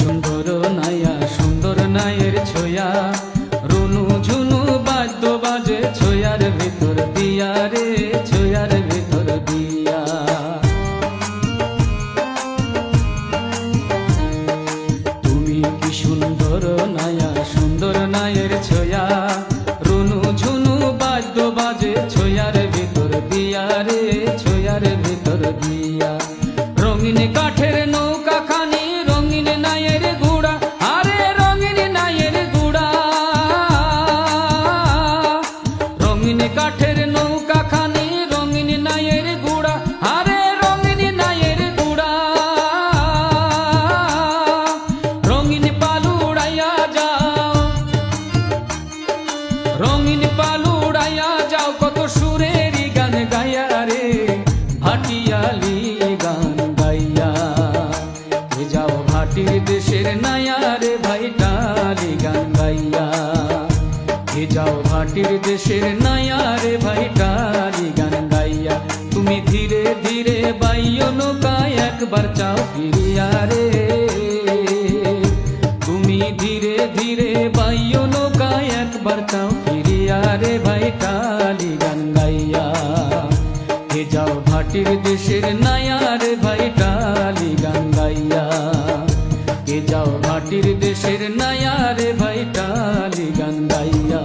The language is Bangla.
সুন্দর নাইয়া সুন্দর নায়ের ছোয়া, রুনু ঝুনু বাদ্য বাজে ছোয়ার ভিতর দিয়া রে, ছোয়ার ভিতর দিয়া। তুমি কি সুন্দর নাইয়া সুন্দর নায়ের ছোয়া, রুনু ঝুনু বাদ্য বাজে ছোয়ার ভিতর দিয়া রে, ছোয়ার ভিতর দিয়া। রঙিন কাঠের নৌকা খানি, রঙিন নায়ের গুড়া, আরে রঙিন নায়ের গুড়া। রঙিন কাঠের নৌকা খানি, রঙিন নায়ের গুড়া, আরে রঙিন নায়ের গুড়া। রঙিন পালু উড়াইয়া যাও, রঙিন পালু উড়াইয়া যাও, কত সুরেরই গান গাইয়া রে, ভাটিয়ালি গান গাইয়া। এ যাও ভাটির দেশের নাইয়া রে, ভাইটালি গান গাইয়া। এ যাও ভাটির দেশের নাইয়া রে, ভাইটালি গান গাইয়া। তুমি ধীরে ধীরে বাইও নৌকায় একবার চাও ফিরিয়া রে, তুমি ধীরে ধীরে বাইও নৌকায় একবার চাও ফিরিয়া রে, ভাইটালি গান গাইয়া। এ যাও ভাটির দেশের নাইয়া রে, ভাইটালি গান গাইয়া। এ যাও ভাটির দেশের নাইয়া রে, ভাইটালি গান গাইয়া।